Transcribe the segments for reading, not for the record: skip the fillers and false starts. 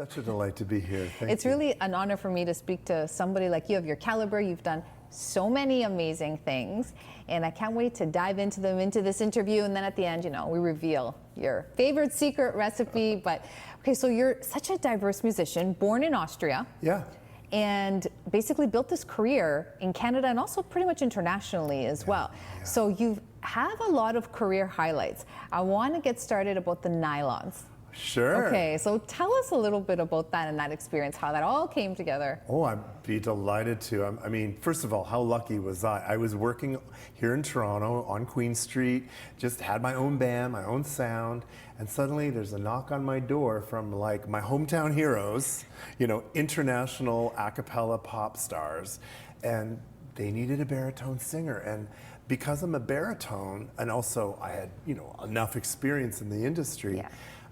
such a delight to be here. Thank It's you. really an honor for me to speak to somebody like you of your caliber. You've done so many amazing things, and I can't wait to dive into them into this interview. And then at the end, you know, we reveal your favorite secret recipe. But okay, so you're such a diverse musician, born in Austria. Yeah. And basically built this career in Canada and also pretty much internationally as well. Yeah. So you have a lot of career highlights. I want to get started about the nylons. Sure. Okay, so tell us a little bit about that and that experience, how that all came together. Oh, I'd be delighted to. I mean, first of all, how lucky was I? I was working here in Toronto on Queen Street, just had my own band, my own sound, and suddenly there's a knock on my door from like my hometown heroes, you know, international a cappella pop stars, and they needed a baritone singer. And because I'm a baritone, and also I had, you know, enough experience in the industry, Yeah.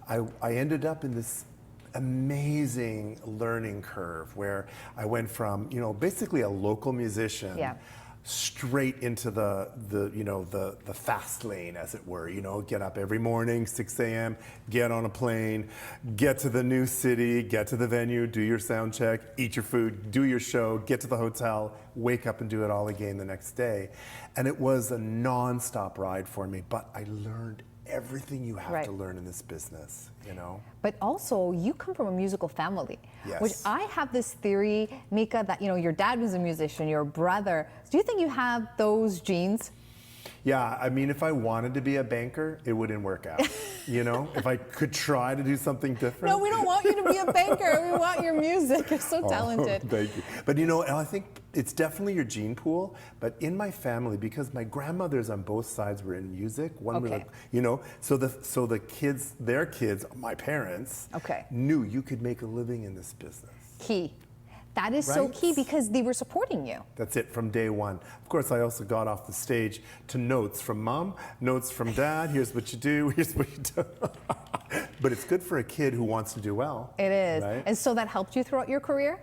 I ended up in this amazing learning curve where I went from, you know, basically a local musician straight into the fast lane, as it were. You know, get up every morning, 6 a.m., get on a plane, get to the new city, get to the venue, do your sound check, eat your food, do your show, get to the hotel, wake up and do it all again the next day. And it was a non-stop ride for me, but I learned everything you have to learn in this business, you know? But also, you come from a musical family, Yes. which I have this theory, MICAH, that, you know, your dad was a musician, your brother. Do you think you have those genes? Yeah, I mean, if I wanted to be a banker, it wouldn't work out. You know, if I could try to do something different. No, we don't want you to be a banker. We want your music. You're so talented. Oh, thank you. But you know, I think it's definitely your gene pool. But in my family, because my grandmothers on both sides were in music, one were like, you know, so the kids, their kids, my parents, knew you could make a living in this business. Key. That is so key because they were supporting you. That's it from day one. Of course, I also got off the stage to notes from mom, notes from dad. Here's what you do, here's what you do. But it's good for a kid who wants to do well. It is. Right? And so that helped you throughout your career?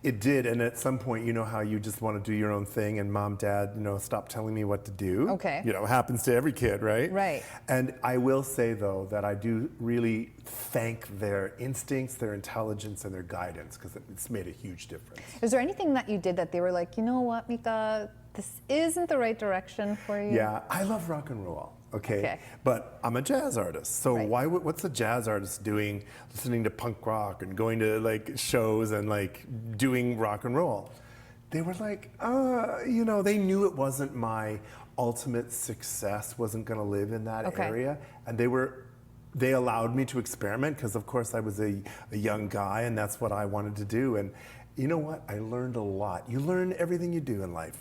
It did, and at some point, you know how you just want to do your own thing, and mom, dad, you know, stop telling me what to do. Okay. You know, it happens to every kid, right? Right. And I will say, though, that I do really thank their instincts, their intelligence, and their guidance, because it's made a huge difference. Is there anything that you did that they were like, you know what, MICAH, this isn't the right direction for you? Yeah, I love rock and roll. Okay. But I'm a jazz artist, so what's a jazz artist doing, listening to punk rock and going to like shows and like doing rock and roll? They were like, you know, they knew it wasn't my ultimate success, wasn't going to live in that area, and they allowed me to experiment because, of course, I was a young guy, and that's what I wanted to do. And you know what? I learned a lot. You learn everything you do in life.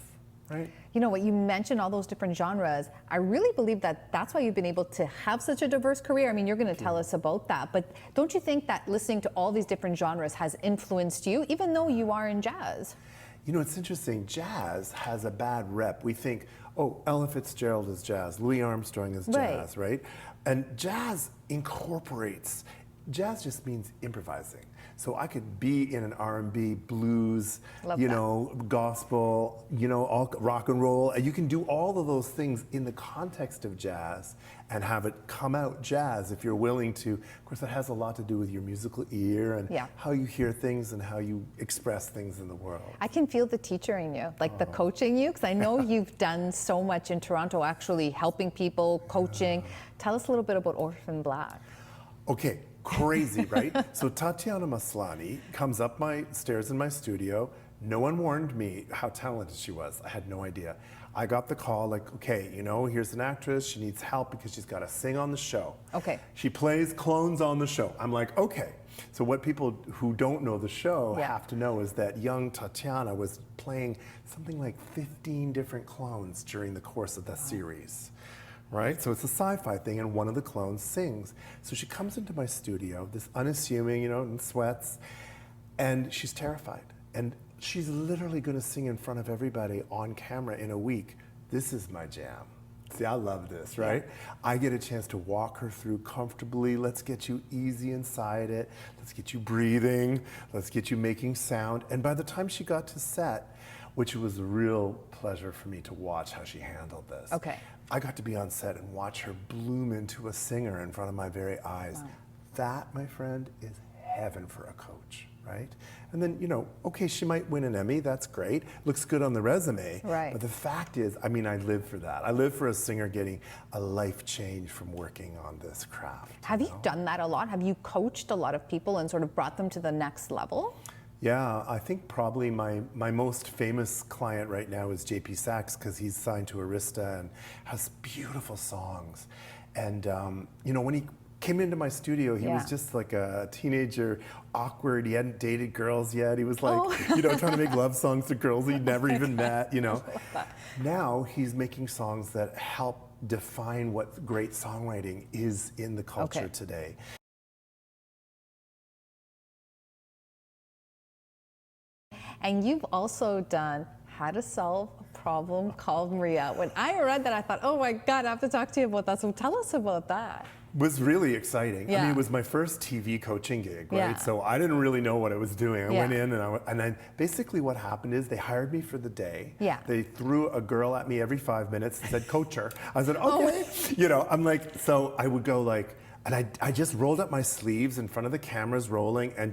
Right. You know what, you mentioned all those different genres. I really believe that that's why you've been able to have such a diverse career. I mean, you're going to tell us about that, but don't you think that listening to all these different genres has influenced you, even though you are in jazz? You know, it's interesting. Jazz has a bad rep. We think, oh, Ella Fitzgerald is jazz, Louis Armstrong is jazz, right? And jazz incorporates, jazz just means improvising. So I could be in an R&B, blues, know, gospel, you know, all rock and roll. You can do all of those things in the context of jazz and have it come out jazz if you're willing to. Of course, that has a lot to do with your musical ear and how you hear things and how you express things in the world. I can feel the teacher in you, like the coaching you, because I know you've done so much in Toronto, actually helping people, coaching. Tell us a little bit about Orphan Black. Okay. Crazy, right? So Tatiana Maslany comes up my stairs in my studio. No one warned me how talented she was. I had no idea. I got the call like, okay, you know, here's an actress. She needs help because she's got to sing on the show. Okay. She plays clones on the show. I'm like, okay. So what people who don't know the show have to know is that young Tatiana was playing something like 15 different clones during the course of the series. Right? So it's a sci-fi thing, and one of the clones sings. So she comes into my studio, this unassuming, you know, in sweats, and she's terrified. And she's literally going to sing in front of everybody on camera in a week. This is my jam. See, I love this, right? I get a chance to walk her through comfortably. Let's get you easy inside it. Let's get you breathing. Let's get you making sound. And by the time she got to set, which was a real pleasure for me to watch how she handled this. Okay. I got to be on set and watch her bloom into a singer in front of my very eyes. Wow. That, my friend, is heaven for a coach, right? And then, you know, okay, she might win an Emmy, that's great. Looks good on the resume. Right. But the fact is, I mean, I live for that. I live for a singer getting a life change from working on this craft. Have you done that a lot? Have you coached a lot of people and sort of brought them to the next level? Yeah, I think probably my most famous client right now is JP Sachs, because he's signed to Arista and has beautiful songs. And, you know, when he came into my studio, he was just like a teenager, awkward. He hadn't dated girls yet. He was like, you know, trying to make love songs to girls he'd never even met, you know. Now he's making songs that help define what great songwriting is in the culture today. And you've also done How to Solve a Problem Called Maria. When I read that, I thought, oh my God, I have to talk to you about that. So tell us about that. Was really exciting. Yeah. I mean, it was my first TV coaching gig, right? Yeah. So I didn't really know what I was doing. I went in and I basically what happened is they hired me for the day. Yeah. They threw a girl at me every 5 minutes and said, coach her. I said, okay. You know, I'm like, so I would go like, and I just rolled up my sleeves in front of the cameras rolling and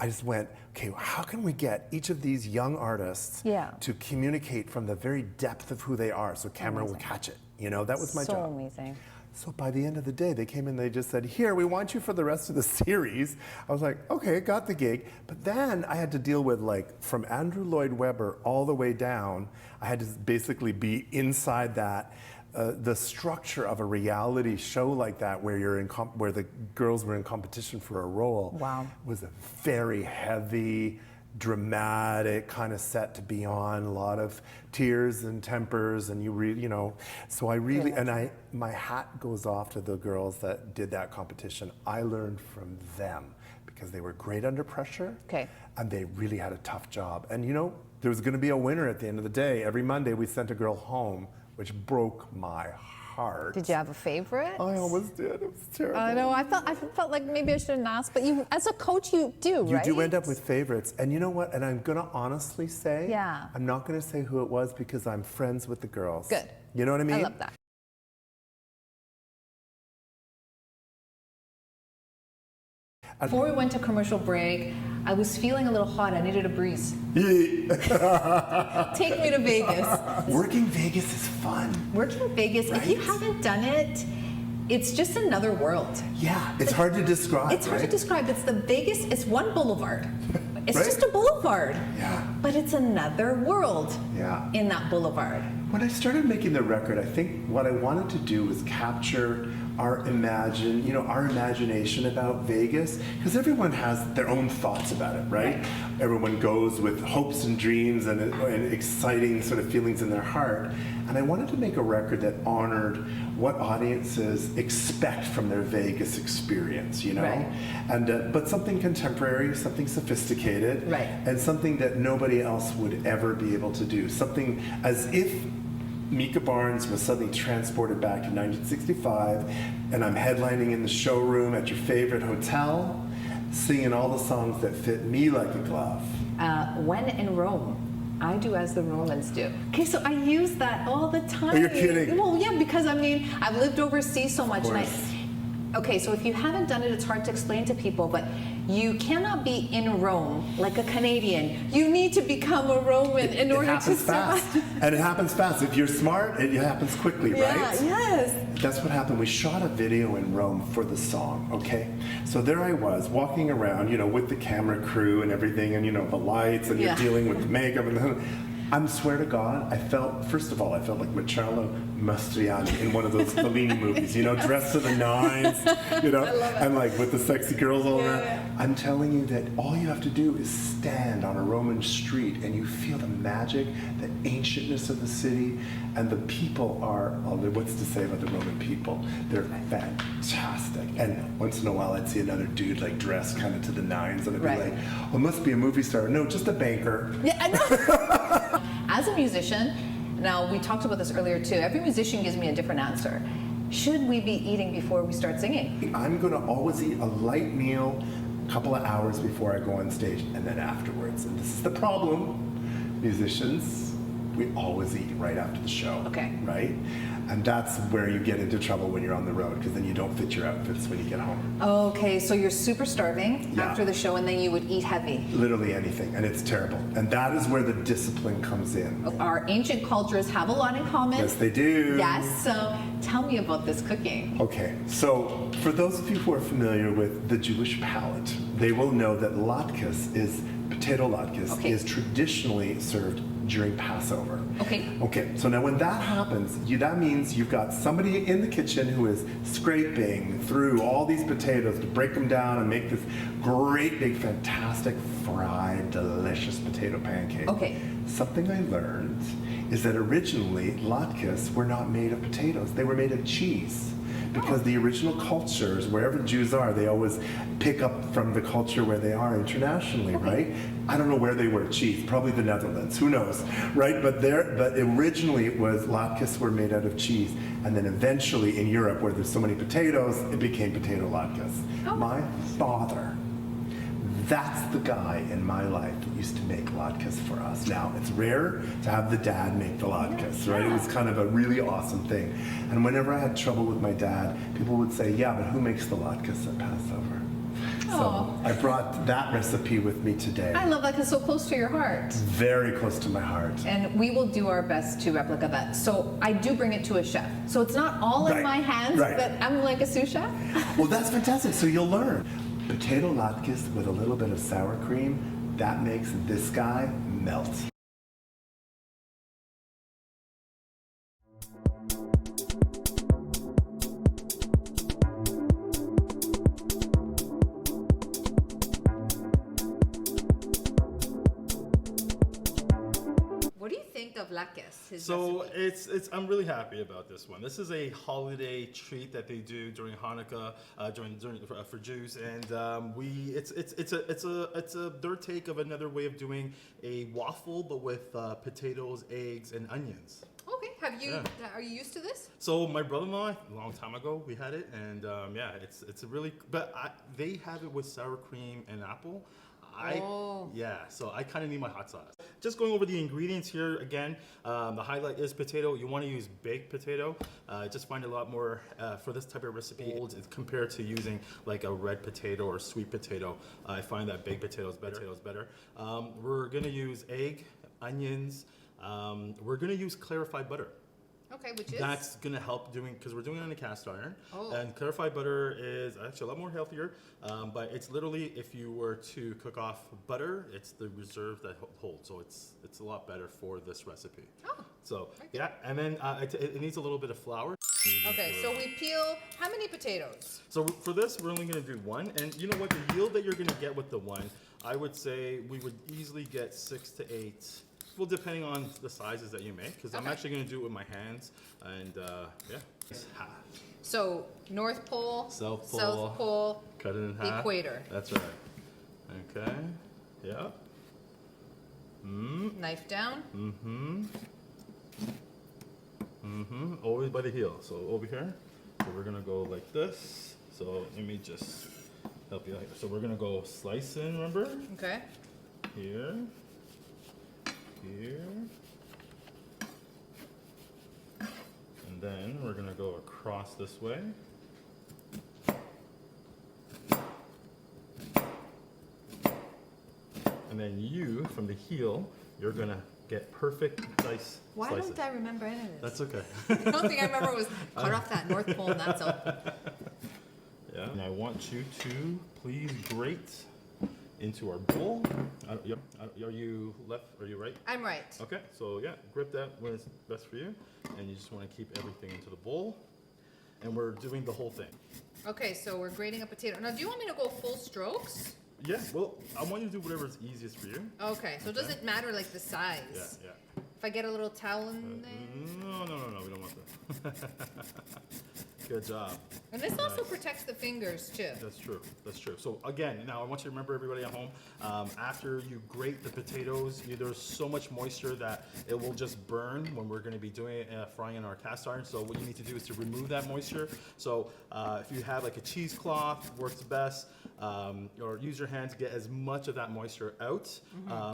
I just went, okay, how can we get each of these young artists to communicate from the very depth of who they are so camera will catch it? You know, that was my job. So amazing. So by the end of the day, they came in, they just said, here, we want you for the rest of the series. I was like, okay, got the gig. But then I had to deal with, like, from Andrew Lloyd Webber all the way down, I had to basically be inside that. The structure of a reality show like that, where you're in where the girls were in competition for a role, was a very heavy, dramatic kind of set to be on. A lot of tears and tempers, and you know. So I really, and my hat goes off to the girls that did that competition. I learned from them because they were great under pressure, and they really had a tough job. And you know, there was going to be a winner at the end of the day. Every Monday we sent a girl home, which broke my heart. Did you have a favorite? I almost did. It was terrible. I know. I felt like maybe I shouldn't ask, but you, as a coach, you do, right? You do end up with favorites. And you know what? And I'm going to honestly say, Yeah. I'm not going to say who it was because I'm friends with the girls. Good. You know what I mean? I love that. Before we went to commercial break, I was feeling a little hot. I needed a breeze. Take me to Vegas. Working Vegas is fun. Working Vegas, right? if you haven't done it, it's just another world. Yeah, it's hard to describe. It's hard to describe. It's the Vegas, it's one boulevard. It's Right? just a boulevard. Yeah. But it's another world in that boulevard. When I started making the record, I think what I wanted to do was capture our imagination about Vegas, because everyone has their own thoughts about it, right? Everyone goes with hopes and dreams and exciting sort of feelings in their heart. And I wanted to make a record that honored what audiences expect from their Vegas experience, you know? And but something contemporary, something sophisticated, and something that nobody else would ever be able to do. Something as if MICAH Barnes was suddenly transported back to 1965, and I'm headlining in the showroom at your favorite hotel, singing all the songs that fit me like a glove. When in Rome, I do as the Romans do. Okay, so I use that all the time. Oh, you're kidding. Well, yeah, because I mean, I've lived overseas so much. Okay, so if you haven't done it, it's hard to explain to people, but you cannot be in Rome like a Canadian. You need to become a Roman in order to survive. Fast. And it happens fast. If you're smart, it happens quickly, right? Yes. That's what happened. We shot a video in Rome for the song, okay? So there I was, walking around, you know, with the camera crew and everything, and, you know, the lights, and you're dealing with the makeup, and I swear to God, first of all, I felt like Marcello Mastroianni in one of those Fellini movies, you know, dressed to the nines, you know, and like with the sexy girls all around. I'm telling you that all you have to do is stand on a Roman street and you feel the magic, the ancientness of the city, and the people are, what's to say about the Roman people? They're fantastic. And once in a while I'd see another dude like dressed kind of to the nines, and I'd be like, oh, must be a movie star. No, just a banker. Yeah, I know. As a musician, now we talked about this earlier too, every musician gives me a different answer. Should we be eating before we start singing? I'm gonna always eat a light meal a couple of hours before I go on stage, and then afterwards. And this is the problem, musicians. we always eat right after the show. Okay. Right? And that's where you get into trouble when you're on the road, because then you don't fit your outfits when you get home. Okay, so you're super starving after the show, and then you would eat heavy. Literally anything, and it's terrible. And that is where the discipline comes in. Our ancient cultures have a lot in common. Yes, they do. Yes, so tell me about this cooking. Okay, so for those of you who are familiar with the Jewish palate, they will know that latkes is, potato latkes, is traditionally served during Passover. Okay, so now when that happens, that means you've got somebody in the kitchen who is scraping through all these potatoes to break them down and make this great big fantastic fried delicious potato pancake. Okay. Something I learned is that originally latkes were not made of potatoes, they were made of cheese. Because the original cultures, wherever Jews are, they always pick up from the culture where they are internationally, right? I don't know where they were cheese, probably the Netherlands, who knows, right? But originally it was, latkes were made out of cheese. And then eventually in Europe, where there's so many potatoes, it became potato latkes. My father, that's the guy in my life that used to make latkes for us. Now, it's rare to have the dad make the latkes, right? It was kind of a really awesome thing. And whenever I had trouble with my dad, people would say, yeah, but who makes the latkes at Passover? So I brought that recipe with me today. I love that because it's so close to your heart. Very close to my heart. And we will do our best to replicate that. So I do bring it to a chef. So it's not all in my hands, but I'm like a sous chef. Well, that's fantastic. So you'll learn. Potato latkes with a little bit of sour cream, that makes this guy melt. What do you think of latkes? So I'm really happy about this one. This is a holiday treat that they do during Hanukkah, for Jews, and it's their take of another way of doing a waffle, but with potatoes, eggs, and onions. Okay, are you used to this? So my brother-in-law, a long time ago, we had it, and it's a really, but they have it with sour cream and apple. So I kind of need my hot sauce. Just going over the ingredients here again, the highlight is potato. You want to use baked potato. Just find a lot more for this type of recipe compared to using like a red potato or sweet potato. I find that baked potato is better. We're gonna use egg, onions. We're gonna use clarified butter. Okay, which is? That's going to help because we're doing it on a cast iron. And clarified butter is actually a lot more healthier, but it's literally, if you were to cook off butter, it's the reserve that holds. So it's a lot better for this recipe. So and then it needs a little bit of flour. Okay, so we peel, how many potatoes? So for this, we're only going to do one. And you know what, the yield that you're going to get with the one, I would say we would easily get 6 to 8. Well, depending on the sizes that you make, because I'm actually going to do it with my hands, and half. So North Pole, South Pole, cut it in half. Equator. That's right. Okay. Yeah. Knife down. Always by the heel. So over here. So we're gonna go like this. So let me just help you out here. So we're gonna go slice in. Remember? Okay. Here. And then we're going to go across this way. And then you, from the heel, you're going to get perfect slices. Why don't I remember any of this? That's okay. The only thing I remember was cut off that North Pole and that's all. Yeah, and I want you to please grate into our bowl. Are you left? Are you right? I'm right. Okay, so grip that when it's best for you, and you just want to keep everything into the bowl. And we're doing the whole thing. Okay, so we're grating a potato. Now, do you want me to go full strokes? Yeah, well, I want you to do whatever is easiest for you. Okay, so it doesn't matter like the size. Yeah. If I get a little towel in there? No, we don't want that. Good job. And this also protects the fingers too. That's true. That's true. So again, now I want you to remember, everybody at home, after you grate the potatoes, there's so much moisture that it will just burn when we're going to be doing it, frying in our cast iron. So what you need to do is to remove that moisture. So if you have like a cheesecloth, works best, or use your hand to get as much of that moisture out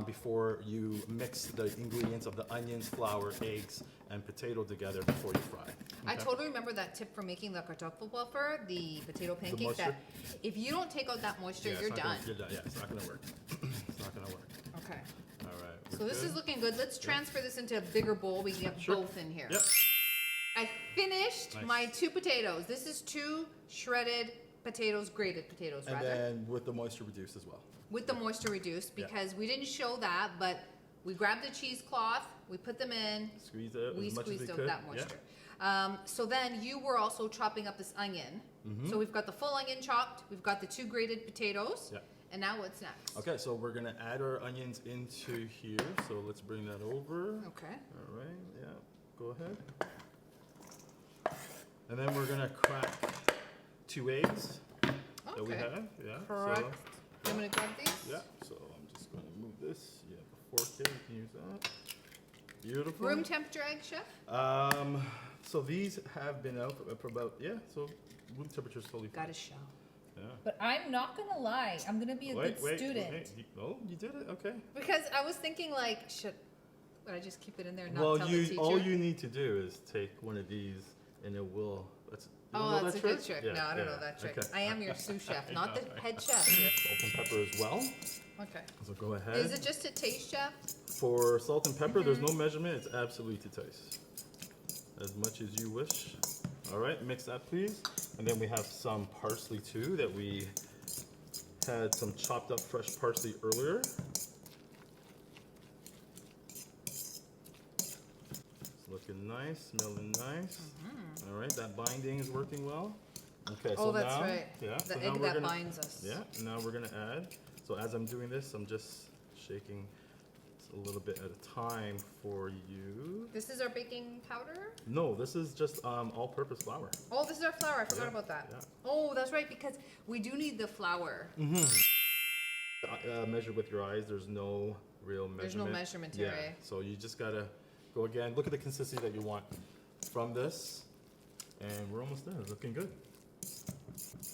before you mix the ingredients of the onions, flour, eggs, and potato together before you fry. I totally remember that tip for making the kartoffelpuffer, the potato pancake, moisture? that if you don't take out that moisture, Yeah, you're it's not done. Gonna, you're done. Yeah, it's not going to work. It's not going to work. Okay. All right. So this is looking good. Let's transfer this into a bigger bowl. We can get Sure. both in here. Yep. I finished Nice. my 2 potatoes. This is 2 shredded potatoes, grated potatoes And rather, then with the moisture reduced as well. with the moisture reduced Yeah. because we didn't show that, but we grabbed the cheesecloth, we put them in, Squeeze it we as much as squeezed we out could. that Yeah. moisture. So then you were also chopping up this onion. So we've got the full onion chopped, we've got the 2 grated potatoes, Yeah. and now what's next? Okay, so we're gonna add our onions into here. So let's bring that over. Okay. All right, yeah, go ahead. And then we're gonna crack 2 eggs that we Okay. have. Yeah. Correct. I'm gonna grab these. So, yeah. So I'm just gonna move this. You have a fork here. You can use that. Beautiful. Room temperature egg, chef? So these have been out for about So room temperature is totally fine. Gotta show. Yeah. But I'm not gonna lie, I'm gonna be a good student. You did it. Okay. Because I was thinking like, should I just keep it in there and not Well, tell the teacher? all you need to do is take one of these, and it will. You don't know that's that a good trick. Yeah, No, I don't yeah. know that trick. Okay. I am your sous chef, not the head chef. Salt and pepper as well. Okay. So go ahead. Is it just a taste, chef? For salt and pepper, there's no measurement. It's absolutely to taste. As much as you wish. All right, mix that, please. And then we have some parsley too that we had some chopped up fresh parsley earlier. It's looking nice, smelling nice. All right, that binding is working well. Okay, so That's now, right. yeah, The so egg now we're that gonna, binds us. Yeah, now we're gonna add. So as I'm doing this, I'm just shaking a little bit at a time for you. This is our baking powder? No, this is just all-purpose flour. Oh, this is our flour. I forgot about that. yeah. Oh, that's right, because we do need the flour. Measure with your eyes. There's no real measurement. There's no measurement here, Yeah. eh? So you just gotta go again. Look at the consistency that you want from this, and we're almost there. It's looking good.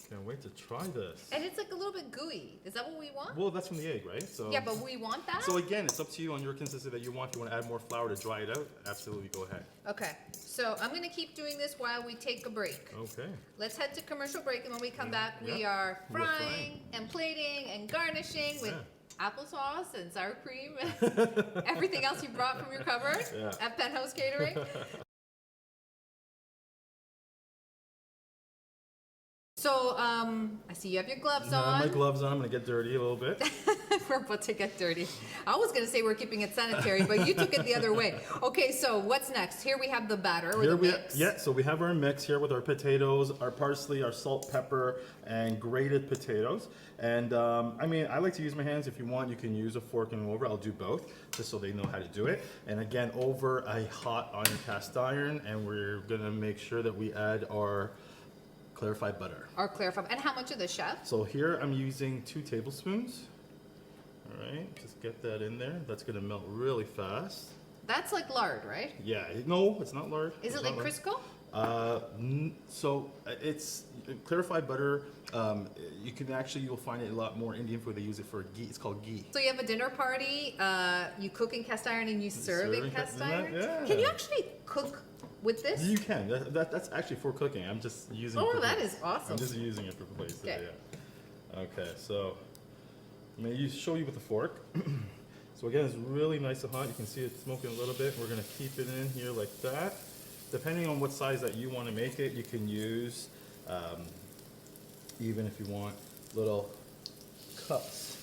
Can't wait to try this. And it's like a little bit gooey. Is that what we want? Well, that's from the egg, right? So Yeah, but we want that? So again, it's up to you on your consistency that you want. If you want to add more flour to dry it out, absolutely go ahead. Okay, so I'm gonna keep doing this while we take a break. Okay. Let's head to commercial break, and when we come back, we Yeah. are We're frying frying. and plating and garnishing with Yeah. applesauce and sour cream and everything else you brought from your cupboard Yeah. at Penthouse Catering. So, I see you have your gloves Now on. my gloves on. I'm gonna get dirty a little bit. We're about to get dirty. I was going to say we're keeping it sanitary, but you took it the other way. Okay, so what's next? Here we have the batter or the mix. So we have our mix here with our potatoes, our parsley, our salt, pepper, and grated potatoes. And I mean, I like to use my hands. If you want, you can use a fork and over. I'll do both, just so they know how to do it. And again, over a hot iron cast iron, and we're gonna make sure that we add our clarified butter. Or clarify. And how much of the chef? So here I'm using 2 tablespoons. All right, just get that in there. That's gonna melt really fast. That's like lard, right? Yeah, no, it's not lard. Is It's it like not lard. Crisco? So it's clarified butter. You'll find it a lot more Indian food. They use it for ghee. It's called ghee. So you have a dinner party, you cook in cast iron and you serve in cast iron? Yeah. Can you actually cook with this? You can. That's actually for cooking. I'm just using. it Oh, for that plates. is awesome. I'm just using it for plates. Okay. Yeah. Okay, so I'm gonna show you with the fork. So again, it's really nice and hot. You can see it smoking a little bit. We're gonna keep it in here like that. Depending on what size that you want to make it, you can use, even if you want, little cups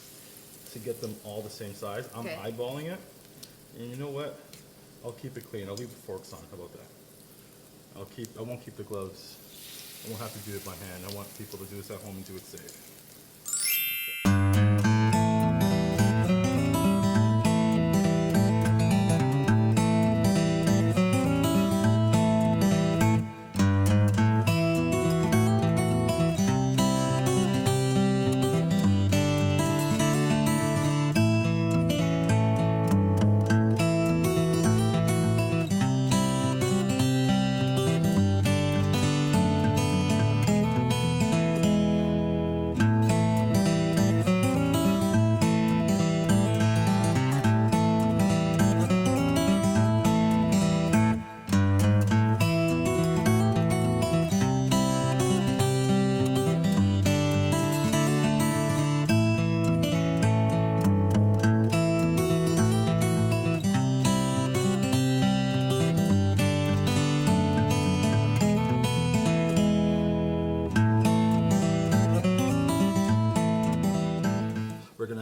to get them all the same size. I'm Okay. eyeballing it. And you know what? I'll keep it clean. I'll leave the forks on. How about that? I won't keep the gloves. I won't have to do it by hand. I want people to do this at home and do it safe.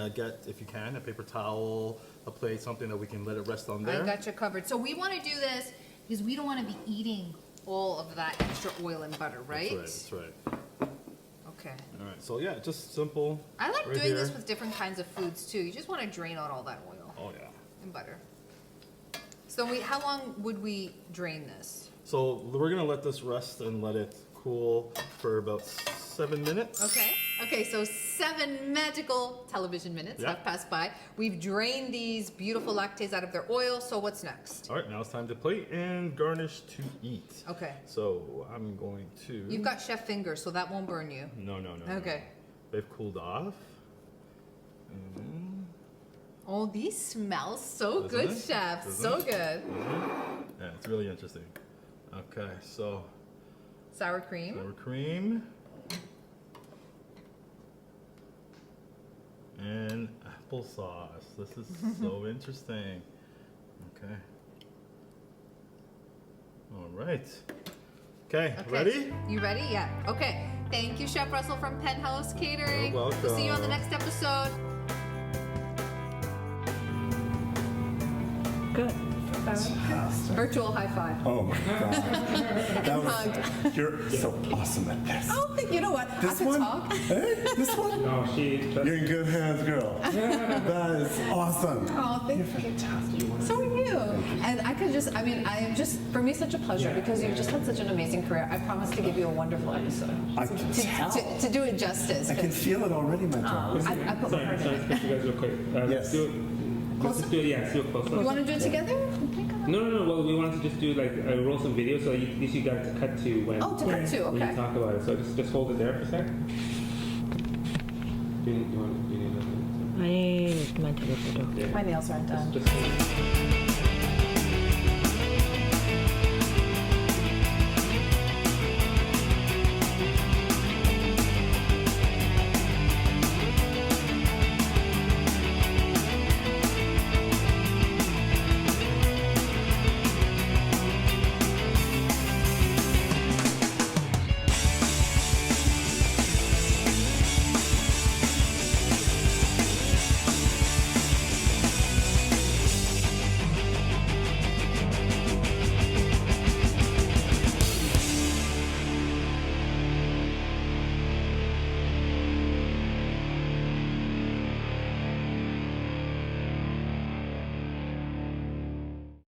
get, if you can, a paper towel, a plate, something that we can let it rest on there. I got you covered. So we want to do this because we don't want to be eating all of that extra oil and butter, right? That's right. Okay. All right, so yeah, just simple. I like right doing this here. with different kinds of foods too. You just want to drain out all that oil Oh yeah. and butter. So how long would we drain this? So we're gonna let this rest and let it cool for about 7 minutes. Okay. Okay, so 7 magical television minutes Yeah. have passed by. We've drained these beautiful lactes out of their oil, so what's next? All right, now it's time to plate and garnish to eat. Okay. So I'm going to. You've got chef fingers, so that won't burn you. No. Okay. They've cooled off. Oh, these smell so Doesn't good, it? chef. Doesn't So it? good. Yeah, it's really interesting. Okay, so Sour cream. sour cream and applesauce. This is so interesting. Okay. All right. Okay, ready? You ready? Yeah. Okay. Thank you, Chef Russell from Penthouse Catering. You're welcome. We'll see you on the next episode. Good. Virtual high five. Oh my God. That was, you're so awesome at this. Oh, you know what? This I could one? talk. Hey, this one? No, You're in good hands, girl. That is awesome. Oh, thank you. Fantastic. So are you. And I could just, I am just, for me, such a pleasure because you've just had such an amazing career. I promise to give you a wonderful episode. I can tell. To do it justice. I can feel it already, my darling. I put my heart in Sorry, it. catch you guys real quick. Yes. Let's do it. Let's just do it, yeah, do it close. You want to do it together? No. Well, we want to just do like roll some video so at least you got to cut to when. Oh, to cut to, when okay. you talk about it. So just hold it there for a sec. You need that? I need my telephone. Yeah. My nails aren't done. Just hold it.